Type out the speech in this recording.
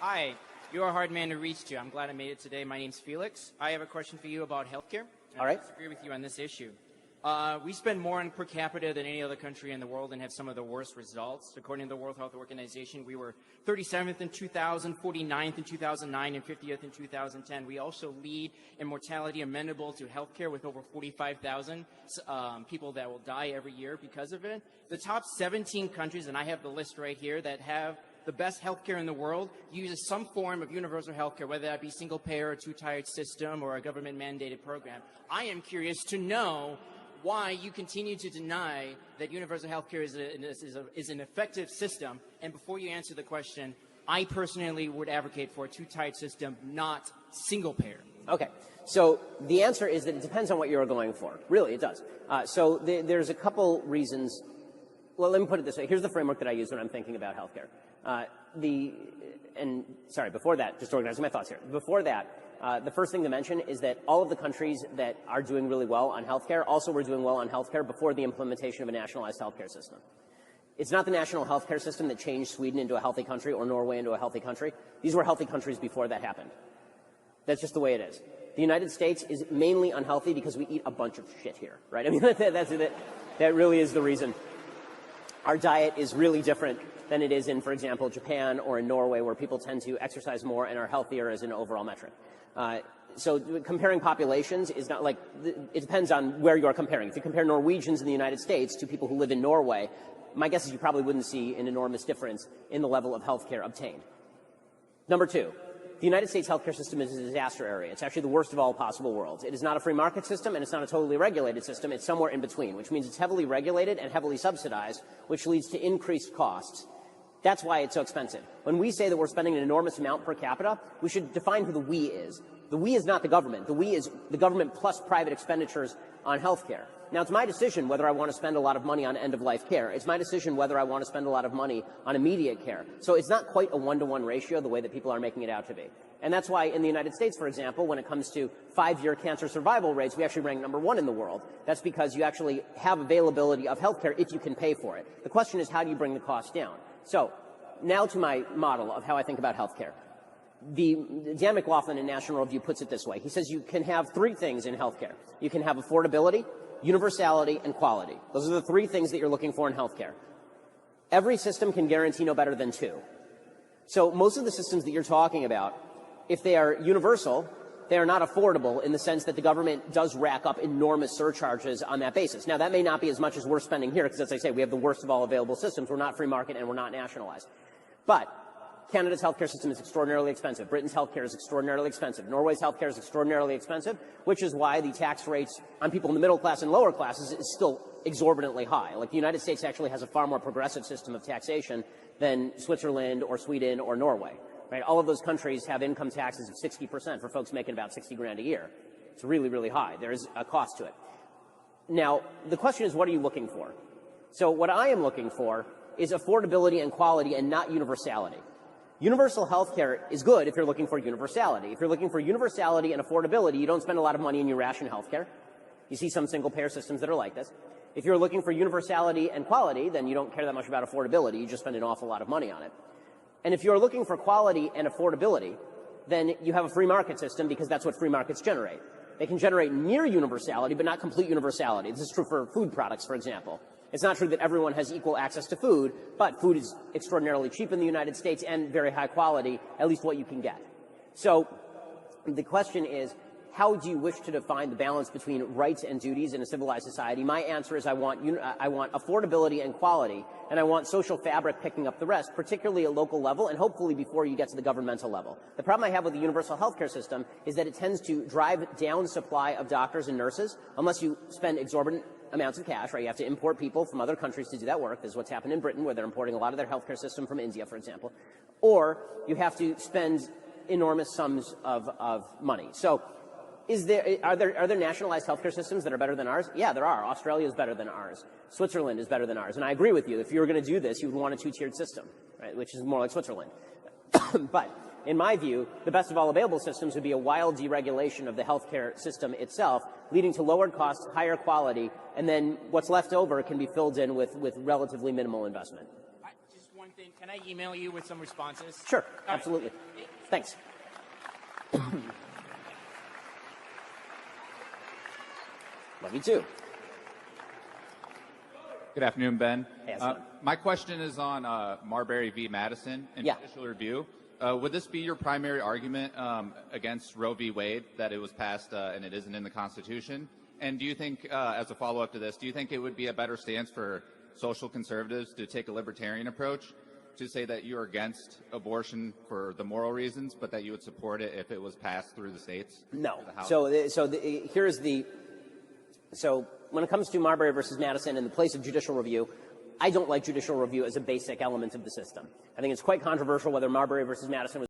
Hi, you're a hard man to reach to. I'm glad I made it today. My name's Felix. I have a question for you about healthcare. All right. I disagree with you on this issue. We spend more on per capita than any other country in the world and have some of the worst results. According to the World Health Organization, we were 37th in 2000, 49th in 2009, and 50th in 2010. We also lead in mortality amenable to healthcare with over 45,000 people that will die every year because of it. The top 17 countries, and I have the list right here, that have the best healthcare in the world uses some form of universal healthcare, whether that be single payer or two-tiered system or a government-mandated program. I am curious to know why you continue to deny that universal healthcare is an effective system. And before you answer the question, I personally would advocate for a two-tiered system, not single payer. Okay. So the answer is that it depends on what you're going for. Really, it does. There's a couple reasons. Well, let me put it this way. Here's the framework that I use when I'm thinking about healthcare. Before that, just organizing my thoughts here. Before that, the first thing to mention is that all of the countries that are doing really well on healthcare also were doing well on healthcare before the implementation of a nationalized healthcare system. It's not the national healthcare system that changed Sweden into a healthy country or Norway into a healthy country. These were healthy countries before that happened. That's just the way it is. The United States is mainly unhealthy because we eat a bunch of shit here, right? I mean, that really is the reason. Our diet is really different than it is in, for example, Japan or in Norway, where people tend to exercise more and are healthier as an overall metric. So comparing populations is not like, it depends on where you're comparing. If you compare Norwegians in the United States to people who live in Norway, my guess is you probably wouldn't see an enormous difference in the level of healthcare obtained. Number two, the United States healthcare system is a disaster area. It's actually the worst of all possible worlds. It is not a free market system, and it's not a totally regulated system. It's somewhere in between, which means it's heavily regulated and heavily subsidized, which leads to increased costs. That's why it's so expensive. When we say that we're spending an enormous amount per capita, we should define who the we is. The we is not the government. The we is the government plus private expenditures on healthcare. Now, it's my decision whether I want to spend a lot of money on end-of-life care. It's my decision whether I want to spend a lot of money on immediate care. So it's not quite a one-to-one ratio the way that people are making it out to be. And that's why in the United States, for example, when it comes to 5-year cancer survival rates, we actually rank #1 in the world. That's because you actually have availability of healthcare if you can pay for it. The question is, how do you bring the cost down? So now to my model of how I think about healthcare. Dan McLaughlin in National Review puts it this way. He says you can have three things in healthcare. You can have affordability, universality, and quality. Those are the three things that you're looking for in healthcare. Every system can guarantee no better than two. So most of the systems that you're talking about, if they are universal, they are not affordable in the sense that the government does rack up enormous surcharges on that basis. Now, that may not be as much as we're spending here because, as I say, we have the worst of all available systems. We're not free market and we're not nationalized. But Canada's healthcare system is extraordinarily expensive. Britain's healthcare is extraordinarily expensive. Norway's healthcare is extraordinarily expensive, which is why the tax rates on people in the middle class and lower classes is still exorbitantly high. Like the United States actually has a far more progressive system of taxation than Switzerland or Sweden or Norway. Right? All of those countries have income taxes of 60% for folks making about 60 grand a year. It's really, really high. There is a cost to it. Now, the question is, what are you looking for? So what I am looking for is affordability and quality and not universality. Universal health care is good if you're looking for universality. If you're looking for universality and affordability, you don't spend a lot of money in your ration health care. You see some single-payer systems that are like this. If you're looking for universality and quality, then you don't care that much about affordability. You just spend an awful lot of money on it. And if you're looking for quality and affordability, then you have a free market system because that's what free markets generate. They can generate near universality, but not complete universality. This is true for food products, for example. It's not true that everyone has equal access to food, but food is extraordinarily cheap in the United States and very high quality, at least what you can get. So the question is, how do you wish to define the balance between rights and duties in a civilized society? My answer is I want affordability and quality, and I want social fabric picking up the rest, particularly at local level and hopefully before you get to the governmental level. The problem I have with the universal healthcare system is that it tends to drive down supply of doctors and nurses unless you spend exorbitant amounts of cash, right? You have to import people from other countries to do that work. This is what's happened in Britain, where they're importing a lot of their healthcare system from India, for example. Or you have to spend enormous sums of money. So are there nationalized healthcare systems that are better than ours? Yeah, there are. Australia is better than ours. Switzerland is better than ours. And I agree with you. If you were going to do this, you would want a two-tiered system, right? Which is more like Switzerland. But in my view, the best of all available systems would be a wild deregulation of the healthcare system itself, leading to lowered costs, higher quality, and then what's left over can be filled in with relatively minimal investment. Just one thing. Can I email you with some responses? Sure, absolutely. Thanks. Love you too. Good afternoon, Ben. Hey, my question is on Marbury v. Madison and judicial review. Would this be your primary argument against Roe v. Wade, that it was passed and it isn't in the Constitution? And do you think, as a follow-up to this, do you think it would be a better stance for social conservatives to take a libertarian approach, to say that you're against abortion for the moral reasons, but that you would support it if it was passed through the states? No. So when it comes to Marbury versus Madison and the place of judicial review, I don't like judicial review as a basic element of the system. I think it's quite controversial whether Marbury versus Madison was